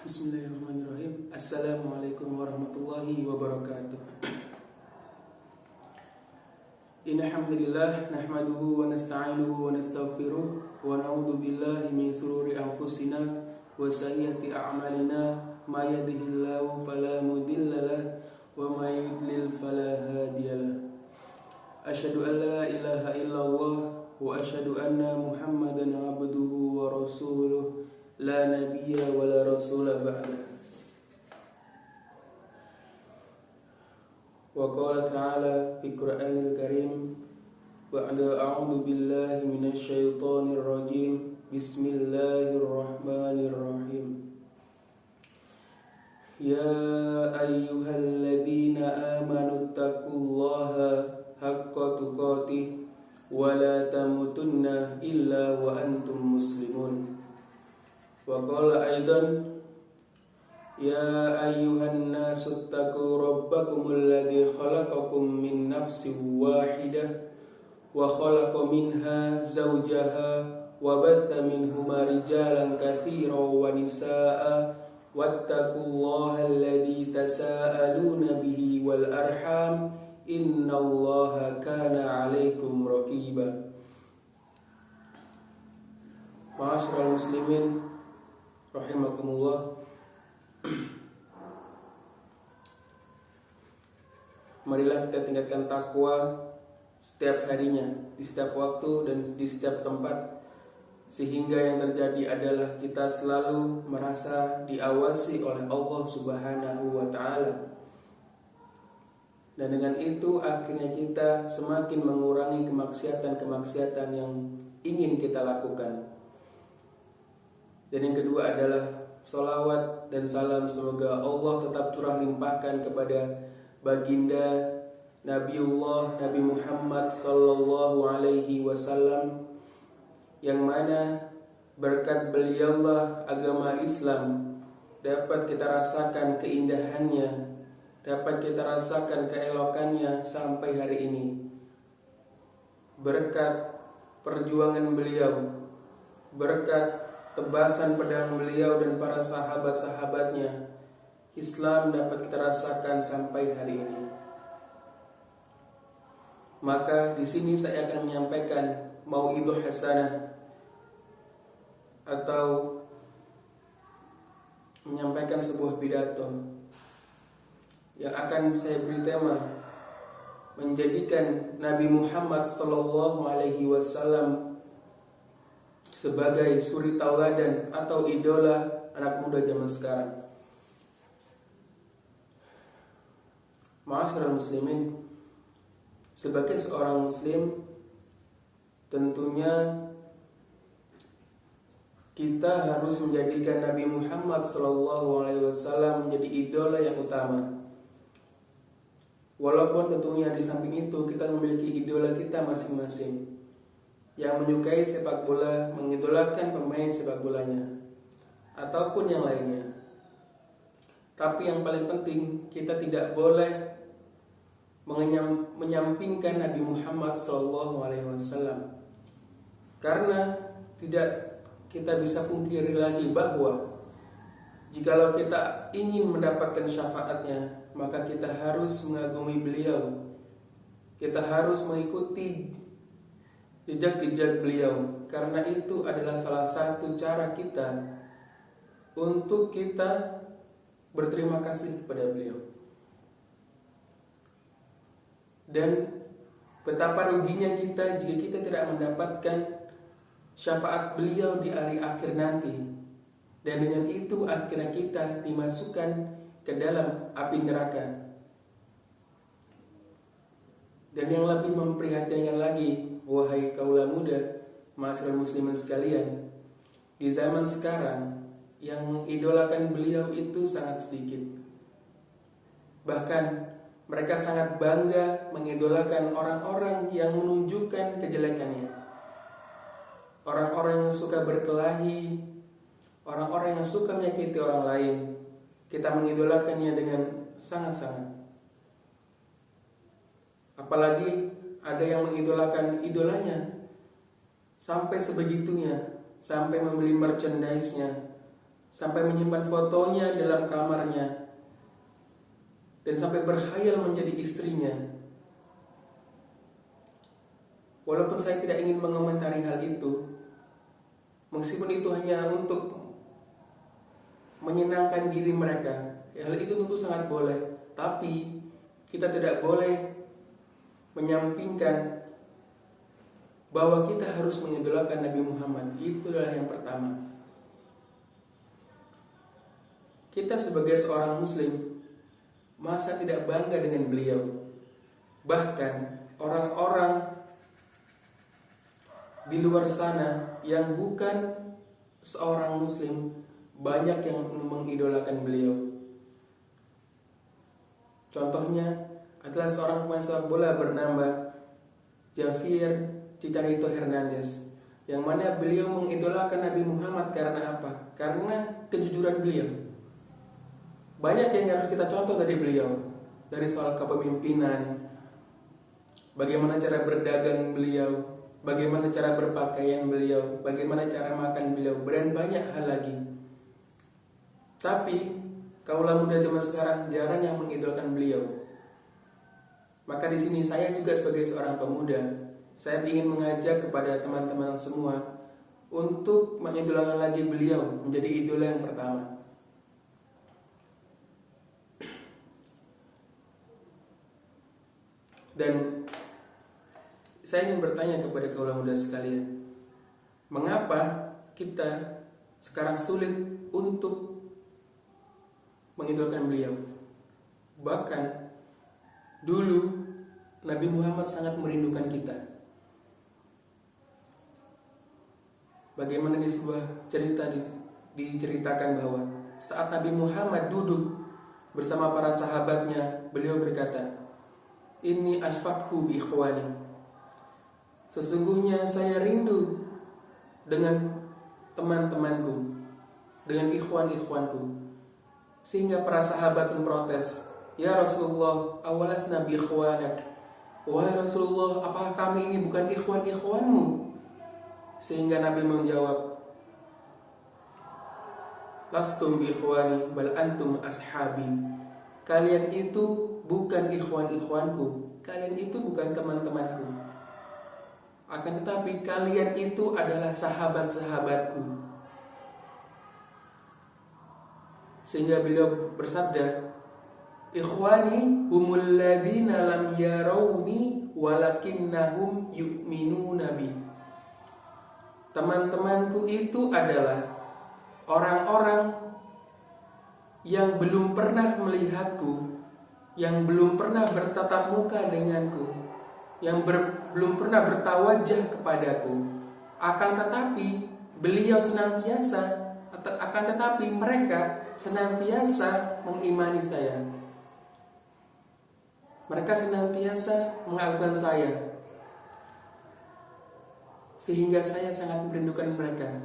Bismillahirrahmanirrahim. Assalamualaikum warahmatullahi wabarakatuh. Innal hamdalillah nahmaduhu wa nasta'inuhu wa nastaghfiruh wa na'udzu billahi min shururi anfusina wa sayyiati a'malina may yahdihillahu fala mudilla lahu wa may yudlil fala hadiyalah. Asyhadu an la ilaha illallah wa asyhadu anna Muhammadan 'abduhu wa rasuluh. La nabiyya wa la rasula ba'da. Wa qala ta'ala fi Qur'anil Karim ba'da a'udzu billahi minasy syaithanir rajim. Bismillahirrahmanirrahim. Ya ayyuhalladzina amanu taqullaha haqqa tuqatih wa la tamutunna illa wa antum muslimun. Wa qala aidan ya ayyuhan nasu taqu rabbakumul ladzi khalaqakum min nafsin wahidah wa khalaqa minha zawjaha wa batha minhuma rijalan katsiran wa nisaa'a wattaqullaha alladzi tasaaluna bihi wal arham innallaha kana 'alaikum raqiba. Ma'asyiral muslimin rahimakumullah. Marilah kita tingkatkan takwa setiap harinya, di setiap waktu dan di setiap tempat, sehingga yang terjadi adalah kita selalu merasa diawasi oleh Allah Subhanahu wa ta'ala. Dan dengan itu akhirnya kita semakin mengurangi kemaksiatan-kemaksiatan yang ingin kita lakukan. Dan yang kedua adalah salawat dan salam semoga Allah tetap curah limpahkan kepada baginda Nabiullah Nabi Muhammad sallallahu alaihi wasallam, yang mana berkat beliaulah agama Islam dapat kita rasakan keindahannya, dapat kita rasakan keelokannya sampai hari ini. Berkat perjuangan beliau, berkat tebasan pedang beliau dan para sahabat-sahabatnya, Islam dapat kita rasakan sampai hari ini. Maka di sini saya akan menyampaikan mau'idhah hasanah, atau menyampaikan sebuah pidato yang akan saya beri tema menjadikan Nabi Muhammad sallallahu alaihi wasallam sebagai suri tauladan atau idola anak muda zaman sekarang. Ma'asyiral muslimin, sebagai seorang muslim tentunya kita harus menjadikan Nabi Muhammad SAW menjadi idola yang utama. Walaupun tentunya di samping itu kita memiliki idola kita masing-masing. Yang menyukai sepak bola mengidolakan pemain sepak bolanya ataupun yang lainnya. Tapi yang paling penting, kita tidak boleh menyampingkan Nabi Muhammad SAW. Karena tidak kita bisa pungkiri lagi bahwa jikalau kita ingin mendapatkan syafaatnya, maka kita harus mengagumi beliau. Kita harus mengikuti jejak-jejak beliau, karena itu adalah salah satu cara kita untuk kita berterima kasih kepada beliau. Dan betapa ruginya kita jika kita tidak mendapatkan syafaat beliau di hari akhir nanti, dan dengan itu akhirnya kita dimasukkan ke dalam api neraka. Dan yang lebih memprihatinkan lagi, wahai kaula muda, ma'asyiral muslimin sekalian, di zaman sekarang yang mengidolakan beliau itu sangat sedikit. Bahkan mereka sangat bangga mengidolakan orang-orang yang menunjukkan kejelekannya, orang-orang yang suka berkelahi, orang-orang yang suka menyakiti orang lain. Kita mengidolakannya dengan sangat-sangat. Apalagi ada yang mengidolakan idolanya sampai sebegitunya, sampai membeli merchandise-nya, sampai menyimpan fotonya dalam kamarnya, dan sampai berkhayal menjadi istrinya. Walaupun saya tidak ingin mengomentari hal itu, meskipun itu hanya untuk menyenangkan diri mereka, hal itu tentu sangat boleh. Tapi kita tidak boleh menyampingkan bahwa kita harus mengidolakan Nabi Muhammad. Itulah yang pertama. Kita sebagai seorang muslim, masa tidak bangga dengan beliau? Bahkan orang-orang di luar sana yang bukan seorang muslim banyak yang mengidolakan beliau. Contohnya adalah seorang pemain sepak bola bernama Javier Chicharito Hernandez, yang mana beliau mengidolakan Nabi Muhammad karena apa? Karena kejujuran beliau. Banyak yang harus kita contoh dari beliau, dari soal kepemimpinan, bagaimana cara berdagang beliau, bagaimana cara berpakaian beliau, bagaimana cara makan beliau, dan banyak hal lagi. Tapi kaulah muda zaman sekarang jarang yang mengidolakan beliau. Maka di sini saya juga sebagai seorang pemuda, saya ingin mengajak kepada teman-teman semua untuk mengidolakan lagi beliau, menjadi idola yang pertama. Dan saya ingin bertanya kepada kaula muda sekalian, mengapa kita sekarang sulit untuk mengidolakan beliau? Bahkan dulu Nabi Muhammad sangat merindukan kita. Bagaimana di sebuah cerita diceritakan bahwa saat Nabi Muhammad duduk bersama para sahabatnya, beliau berkata, "Inni asfaqhu bi ikhwani." Sesungguhnya saya rindu dengan teman-temanku, dengan ikhwan-ikhwanku. Sehingga para sahabat pun protes, "Ya Rasulullah, awalasna bi ikhwanak." Wahai Rasulullah, apakah kami ini bukan ikhwan-ikhwanmu? Sehingga Nabi menjawab, "Lastum bi ikhwani bal antum ashabi." Kalian itu bukan ikhwan-ikhwanku, kalian itu bukan teman-temanku. Akan tetapi kalian itu adalah sahabat-sahabatku. Sehingga beliau bersabda, "Ikhwani humul ladzina lam yarawni walakinnahum yu'minuna bi." Teman-temanku itu adalah orang-orang yang belum pernah melihatku, yang belum pernah bertatap muka denganku, yang belum pernah bertawajah kepadaku. Akan tetapi mereka senantiasa mengimani saya. Mereka senantiasa mengagungkan saya, sehingga saya sangat merindukan mereka.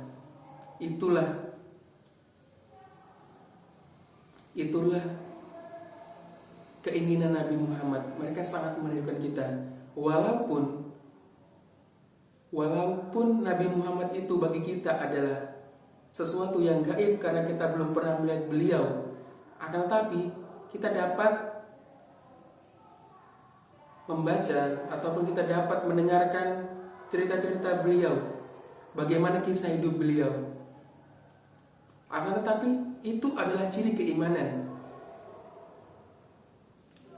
Itulah keinginan Nabi Muhammad. Mereka sangat merindukan kita. Walaupun Nabi Muhammad itu bagi kita adalah sesuatu yang gaib karena kita belum pernah melihat beliau, akan tetapi kita dapat membaca ataupun kita dapat mendengarkan cerita-cerita beliau, bagaimana kisah hidup beliau. Akan tetapi itu adalah ciri keimanan.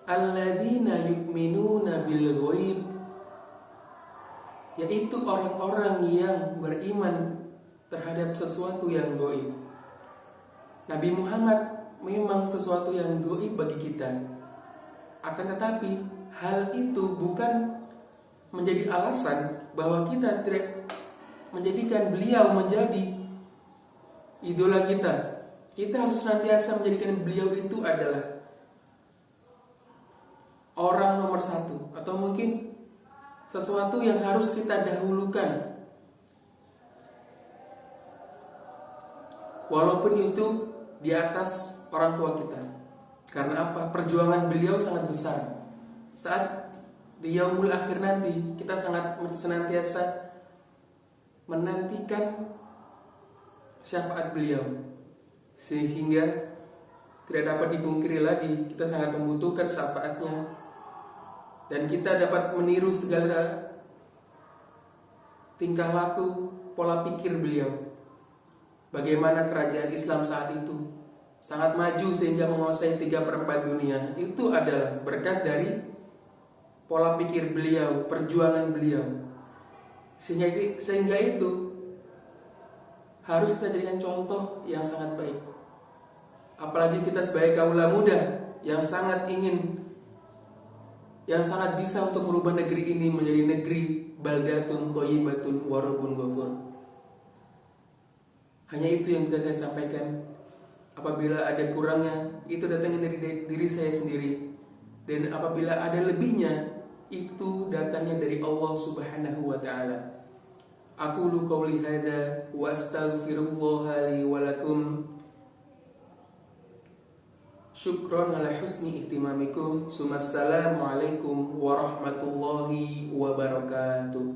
Alladzina yu'minuna bil ghaib, yaitu orang-orang yang beriman terhadap sesuatu yang gaib. Nabi Muhammad memang sesuatu yang gaib bagi kita. Akan tetapi hal itu bukan menjadi alasan bahwa kita tidak menjadikan beliau menjadi idola kita. Kita harus senantiasa menjadikan beliau itu adalah orang nomor satu, atau mungkin sesuatu yang harus kita dahulukan, walaupun itu di atas orang tua kita. Karena apa? Perjuangan beliau sangat besar. Saat di yaumul akhir nanti, kita sangat senantiasa menantikan syafaat beliau. sehingga tidak dapat dipungkiri lagi kita sangat membutuhkan syafaatnya, dan kita dapat meniru segala tingkah laku, pola pikir beliau. Bagaimana kerajaan Islam saat itu sangat maju sehingga menguasai 3/4 dunia. Itu adalah berkat dari pola pikir beliau, perjuangan beliau. Sehingga itu harus kita jadikan contoh yang sangat baik. Apalagi kita sebagai kaula muda yang sangat bisa untuk merubah negeri ini menjadi negeri baldatun thayyibatun wa rabbun ghafur. Hanya itu yang bisa saya sampaikan. Apabila ada kurangnya, itu datangnya dari diri saya sendiri, dan apabila ada lebihnya, itu datangnya dari Allah Subhanahu wa taala. Aqulu qouli hadza wa astaghfirullaha li wa lakum. Syukron ala husni ihtimamikum. Assalamualaikum warahmatullahi wabarakatuh.